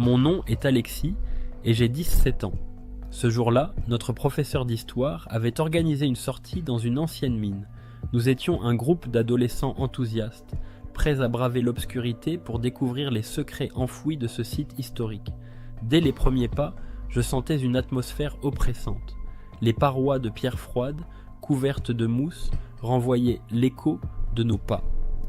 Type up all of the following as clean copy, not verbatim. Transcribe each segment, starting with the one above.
Mon nom est Alexis et j'ai 17 ans. Ce jour-là, notre professeur d'histoire avait organisé une sortie dans une ancienne mine. Nous étions un groupe d'adolescents enthousiastes, prêts à braver l'obscurité pour découvrir les secrets enfouis de ce site historique. Dès les premiers pas, je sentais une atmosphère oppressante. Les parois de pierre froide, couvertes de mousse, renvoyaient l'écho de nos pas.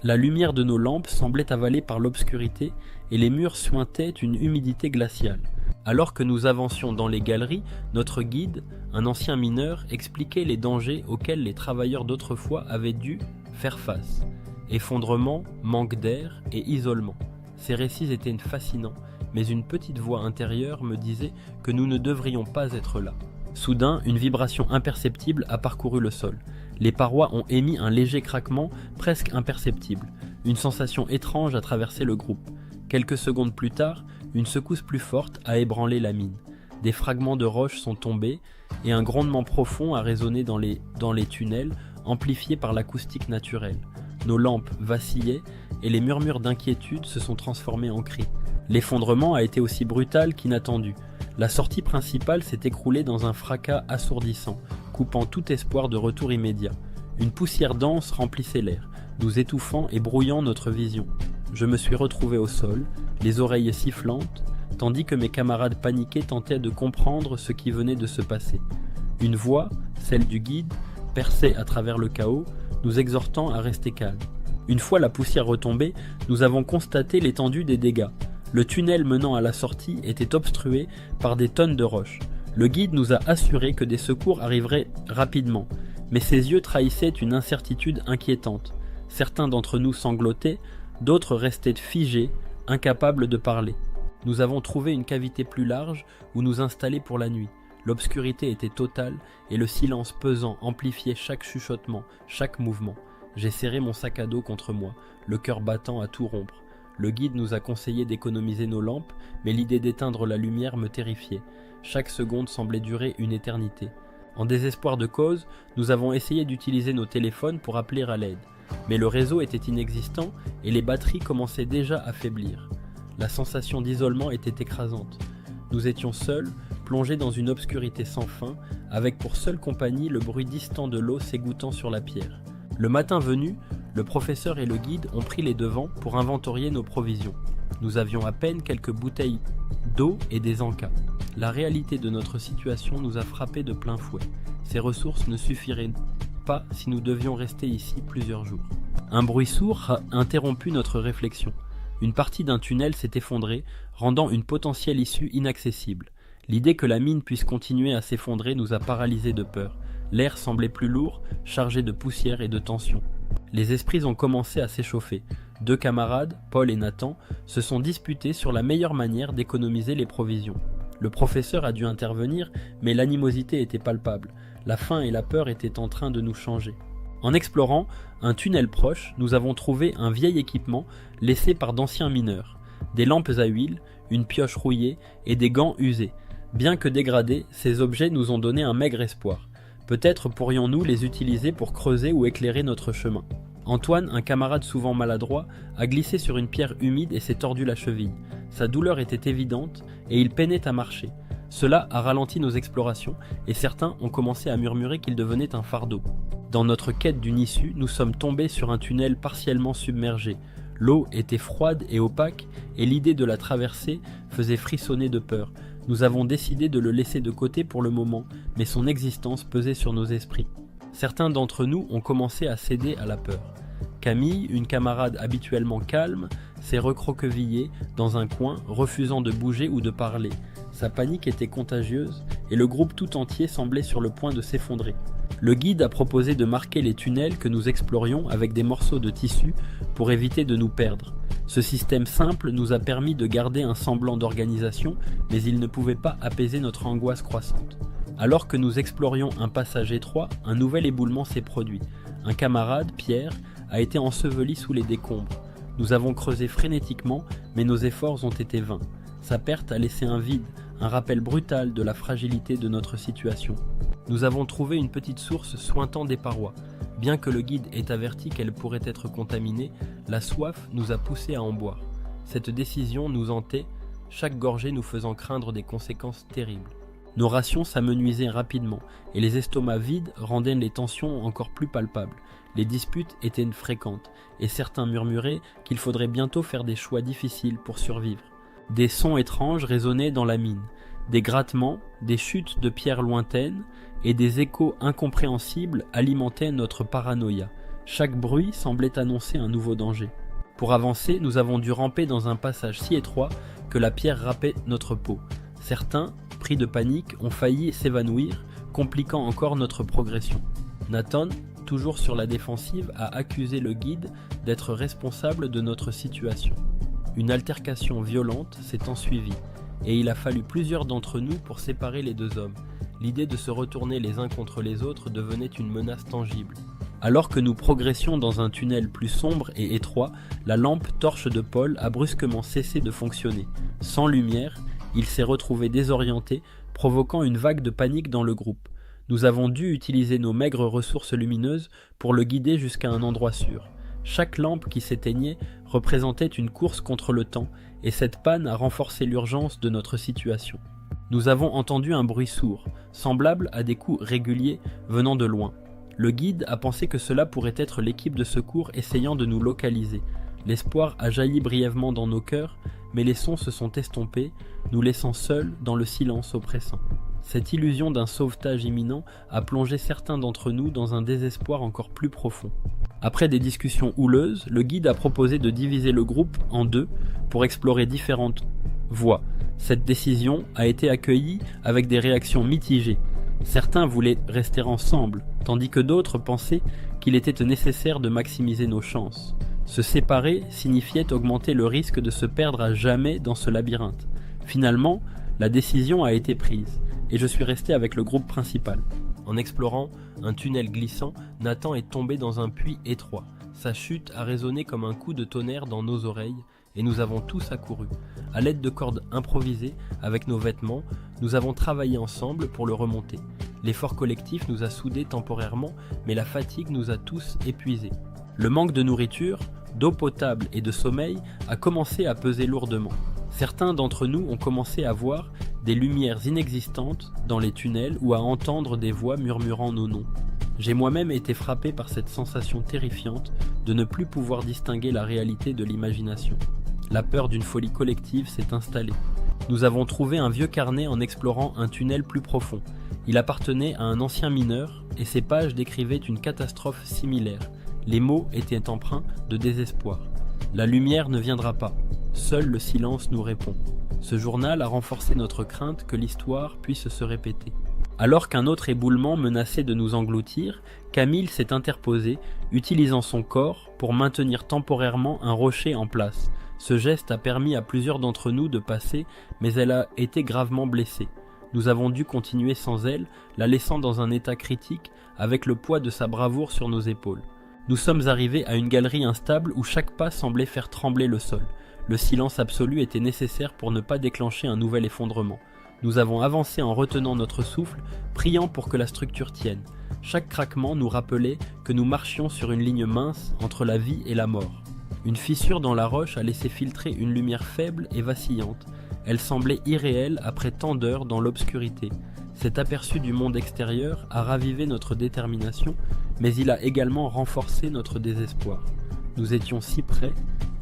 La lumière de nos lampes semblait avalée par l'obscurité et les murs suintaient une humidité glaciale. Alors que nous avancions dans les galeries, notre guide, un ancien mineur, expliquait les dangers auxquels les travailleurs d'autrefois avaient dû faire face. Effondrement, manque d'air et isolement. Ces récits étaient fascinants, mais une petite voix intérieure me disait que nous ne devrions pas être là. Soudain, une vibration imperceptible a parcouru le sol. Les parois ont émis un léger craquement presque imperceptible. Une sensation étrange a traversé le groupe. Quelques secondes plus tard, une secousse plus forte a ébranlé la mine. Des fragments de roches sont tombés et un grondement profond a résonné dans les tunnels, amplifié par l'acoustique naturelle. Nos lampes vacillaient et les murmures d'inquiétude se sont transformés en cris. L'effondrement a été aussi brutal qu'inattendu. La sortie principale s'est écroulée dans un fracas assourdissant, coupant tout espoir de retour immédiat. Une poussière dense remplissait l'air, nous étouffant et brouillant notre vision. Je me suis retrouvé au sol, les oreilles sifflantes, tandis que mes camarades paniqués tentaient de comprendre ce qui venait de se passer. Une voix, celle du guide, perçait à travers le chaos, nous exhortant à rester calmes. Une fois la poussière retombée, nous avons constaté l'étendue des dégâts. Le tunnel menant à la sortie était obstrué par des tonnes de roches. Le guide nous a assuré que des secours arriveraient rapidement, mais ses yeux trahissaient une incertitude inquiétante. Certains d'entre nous sanglotaient, d'autres restaient figés, incapables de parler. Nous avons trouvé une cavité plus large où nous installer pour la nuit. L'obscurité était totale et le silence pesant amplifiait chaque chuchotement, chaque mouvement. J'ai serré mon sac à dos contre moi, le cœur battant à tout rompre. Le guide nous a conseillé d'économiser nos lampes, mais l'idée d'éteindre la lumière me terrifiait. Chaque seconde semblait durer une éternité. En désespoir de cause, nous avons essayé d'utiliser nos téléphones pour appeler à l'aide. Mais le réseau était inexistant et les batteries commençaient déjà à faiblir. La sensation d'isolement était écrasante. Nous étions seuls, plongés dans une obscurité sans fin, avec pour seule compagnie le bruit distant de l'eau s'égouttant sur la pierre. Le matin venu, le professeur et le guide ont pris les devants pour inventorier nos provisions. Nous avions à peine quelques bouteilles d'eau et des encas. La réalité de notre situation nous a frappés de plein fouet. Ces ressources ne suffiraient pas si nous devions rester ici plusieurs jours. Un bruit sourd a interrompu notre réflexion. Une partie d'un tunnel s'est effondrée, rendant une potentielle issue inaccessible. L'idée que la mine puisse continuer à s'effondrer nous a paralysés de peur. L'air semblait plus lourd, chargé de poussière et de tension. Les esprits ont commencé à s'échauffer. 2 camarades, Paul et Nathan, se sont disputés sur la meilleure manière d'économiser les provisions. Le professeur a dû intervenir, mais l'animosité était palpable. La faim et la peur étaient en train de nous changer. En explorant un tunnel proche, nous avons trouvé un vieil équipement laissé par d'anciens mineurs. Des lampes à huile, une pioche rouillée et des gants usés. Bien que dégradés, ces objets nous ont donné un maigre espoir. Peut-être pourrions-nous les utiliser pour creuser ou éclairer notre chemin. Antoine, un camarade souvent maladroit, a glissé sur une pierre humide et s'est tordu la cheville. Sa douleur était évidente et il peinait à marcher. Cela a ralenti nos explorations et certains ont commencé à murmurer qu'il devenait un fardeau. Dans notre quête d'une issue, nous sommes tombés sur un tunnel partiellement submergé. L'eau était froide et opaque et l'idée de la traversée faisait frissonner de peur. Nous avons décidé de le laisser de côté pour le moment, mais son existence pesait sur nos esprits. Certains d'entre nous ont commencé à céder à la peur. Camille, une camarade habituellement calme, s'est recroquevillée dans un coin, refusant de bouger ou de parler. Sa panique était contagieuse et le groupe tout entier semblait sur le point de s'effondrer. Le guide a proposé de marquer les tunnels que nous explorions avec des morceaux de tissu pour éviter de nous perdre. Ce système simple nous a permis de garder un semblant d'organisation, mais il ne pouvait pas apaiser notre angoisse croissante. Alors que nous explorions un passage étroit, un nouvel éboulement s'est produit. Un camarade, Pierre, a été enseveli sous les décombres. Nous avons creusé frénétiquement, mais nos efforts ont été vains. Sa perte a laissé un vide, un rappel brutal de la fragilité de notre situation. Nous avons trouvé une petite source suintant des parois. Bien que le guide ait averti qu'elle pourrait être contaminée, la soif nous a poussés à en boire. Cette décision nous hantait, chaque gorgée nous faisant craindre des conséquences terribles. Nos rations s'amenuisaient rapidement, et les estomacs vides rendaient les tensions encore plus palpables. Les disputes étaient fréquentes, et certains murmuraient qu'il faudrait bientôt faire des choix difficiles pour survivre. Des sons étranges résonnaient dans la mine, des grattements, des chutes de pierres lointaines, et des échos incompréhensibles alimentaient notre paranoïa. Chaque bruit semblait annoncer un nouveau danger. Pour avancer, nous avons dû ramper dans un passage si étroit que la pierre râpait notre peau. Certains, pris de panique, ont failli s'évanouir, compliquant encore notre progression. Nathan, toujours sur la défensive, a accusé le guide d'être responsable de notre situation. Une altercation violente s'est ensuivie, et il a fallu plusieurs d'entre nous pour séparer les deux hommes. L'idée de se retourner les uns contre les autres devenait une menace tangible. Alors que nous progressions dans un tunnel plus sombre et étroit, la lampe torche de Paul a brusquement cessé de fonctionner. Sans lumière, il s'est retrouvé désorienté, provoquant une vague de panique dans le groupe. Nous avons dû utiliser nos maigres ressources lumineuses pour le guider jusqu'à un endroit sûr. Chaque lampe qui s'éteignait représentait une course contre le temps, et cette panne a renforcé l'urgence de notre situation. Nous avons entendu un bruit sourd, semblable à des coups réguliers venant de loin. Le guide a pensé que cela pourrait être l'équipe de secours essayant de nous localiser. L'espoir a jailli brièvement dans nos cœurs, mais les sons se sont estompés, nous laissant seuls dans le silence oppressant. Cette illusion d'un sauvetage imminent a plongé certains d'entre nous dans un désespoir encore plus profond. Après des discussions houleuses, le guide a proposé de diviser le groupe en deux pour explorer différentes voies. Cette décision a été accueillie avec des réactions mitigées. Certains voulaient rester ensemble, tandis que d'autres pensaient qu'il était nécessaire de maximiser nos chances. Se séparer signifiait augmenter le risque de se perdre à jamais dans ce labyrinthe. Finalement, la décision a été prise, et je suis resté avec le groupe principal. En explorant un tunnel glissant, Nathan est tombé dans un puits étroit. Sa chute a résonné comme un coup de tonnerre dans nos oreilles, et nous avons tous accouru. À l'aide de cordes improvisées, avec nos vêtements, nous avons travaillé ensemble pour le remonter. L'effort collectif nous a soudés temporairement, mais la fatigue nous a tous épuisés. Le manque de nourriture, d'eau potable et de sommeil a commencé à peser lourdement. Certains d'entre nous ont commencé à voir des lumières inexistantes dans les tunnels ou à entendre des voix murmurant nos noms. J'ai moi-même été frappé par cette sensation terrifiante de ne plus pouvoir distinguer la réalité de l'imagination. La peur d'une folie collective s'est installée. Nous avons trouvé un vieux carnet en explorant un tunnel plus profond. Il appartenait à un ancien mineur et ses pages décrivaient une catastrophe similaire. Les mots étaient empreints de désespoir. La lumière ne viendra pas. Seul le silence nous répond. Ce journal a renforcé notre crainte que l'histoire puisse se répéter. Alors qu'un autre éboulement menaçait de nous engloutir, Camille s'est interposée, utilisant son corps pour maintenir temporairement un rocher en place. Ce geste a permis à plusieurs d'entre nous de passer, mais elle a été gravement blessée. Nous avons dû continuer sans elle, la laissant dans un état critique, avec le poids de sa bravoure sur nos épaules. Nous sommes arrivés à une galerie instable où chaque pas semblait faire trembler le sol. Le silence absolu était nécessaire pour ne pas déclencher un nouvel effondrement. Nous avons avancé en retenant notre souffle, priant pour que la structure tienne. Chaque craquement nous rappelait que nous marchions sur une ligne mince entre la vie et la mort. Une fissure dans la roche a laissé filtrer une lumière faible et vacillante. Elle semblait irréelle après tant d'heures dans l'obscurité. Cet aperçu du monde extérieur a ravivé notre détermination, mais il a également renforcé notre désespoir. Nous étions si près,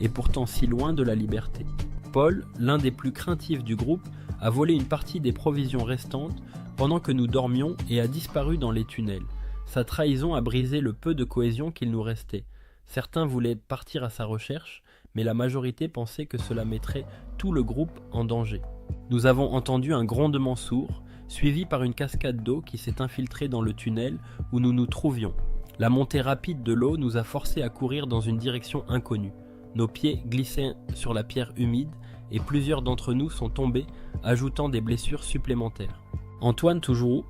et pourtant si loin de la liberté. Paul, l'un des plus craintifs du groupe, a volé une partie des provisions restantes pendant que nous dormions et a disparu dans les tunnels. Sa trahison a brisé le peu de cohésion qu'il nous restait. Certains voulaient partir à sa recherche, mais la majorité pensait que cela mettrait tout le groupe en danger. Nous avons entendu un grondement sourd, suivi par une cascade d'eau qui s'est infiltrée dans le tunnel où nous nous trouvions. La montée rapide de l'eau nous a forcés à courir dans une direction inconnue. Nos pieds glissaient sur la pierre humide et plusieurs d'entre nous sont tombés, ajoutant des blessures supplémentaires. Antoine, toujours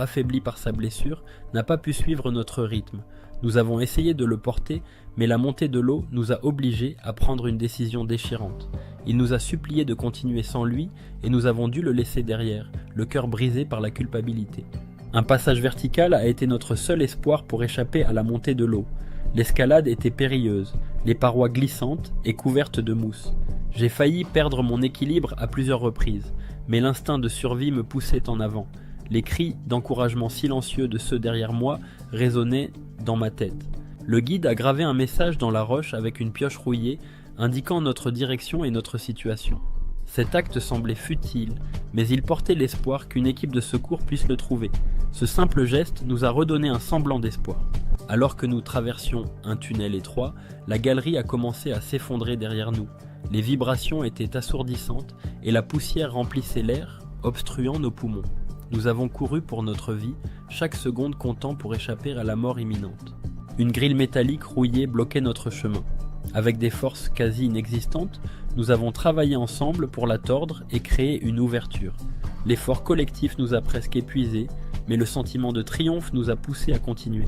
affaibli par sa blessure, n'a pas pu suivre notre rythme. Nous avons essayé de le porter, mais la montée de l'eau nous a obligés à prendre une décision déchirante. Il nous a supplié de continuer sans lui et nous avons dû le laisser derrière, le cœur brisé par la culpabilité. Un passage vertical a été notre seul espoir pour échapper à la montée de l'eau. L'escalade était périlleuse, les parois glissantes et couvertes de mousse. J'ai failli perdre mon équilibre à plusieurs reprises, mais l'instinct de survie me poussait en avant. Les cris d'encouragement silencieux de ceux derrière moi résonnaient dans ma tête. Le guide a gravé un message dans la roche avec une pioche rouillée, indiquant notre direction et notre situation. Cet acte semblait futile, mais il portait l'espoir qu'une équipe de secours puisse le trouver. Ce simple geste nous a redonné un semblant d'espoir. Alors que nous traversions un tunnel étroit, la galerie a commencé à s'effondrer derrière nous. Les vibrations étaient assourdissantes et la poussière remplissait l'air, obstruant nos poumons. Nous avons couru pour notre vie, chaque seconde comptant pour échapper à la mort imminente. Une grille métallique rouillée bloquait notre chemin. Avec des forces quasi inexistantes, nous avons travaillé ensemble pour la tordre et créer une ouverture. L'effort collectif nous a presque épuisés, mais le sentiment de triomphe nous a poussés à continuer.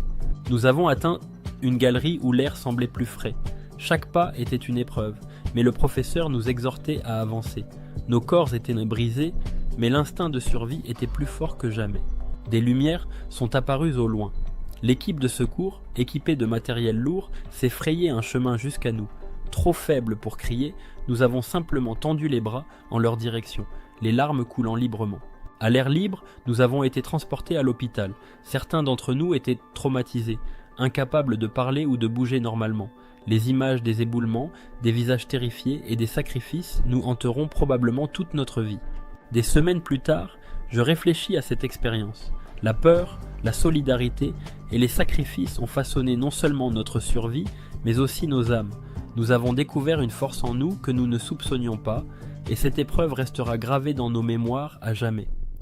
Nous avons atteint une galerie où l'air semblait plus frais. Chaque pas était une épreuve, mais le professeur nous exhortait à avancer. Nos corps étaient brisés, mais l'instinct de survie était plus fort que jamais. Des lumières sont apparues au loin. L'équipe de secours, équipée de matériel lourd, s'est frayé un chemin jusqu'à nous. Trop faibles pour crier, nous avons simplement tendu les bras en leur direction, les larmes coulant librement. À l'air libre, nous avons été transportés à l'hôpital. Certains d'entre nous étaient traumatisés, incapables de parler ou de bouger normalement. Les images des éboulements, des visages terrifiés et des sacrifices nous hanteront probablement toute notre vie. Des semaines plus tard, je réfléchis à cette expérience. La peur, la solidarité et les sacrifices ont façonné non seulement notre survie, mais aussi nos âmes. Nous avons découvert une force en nous que nous ne soupçonnions pas, et cette épreuve restera gravée dans nos mémoires à jamais.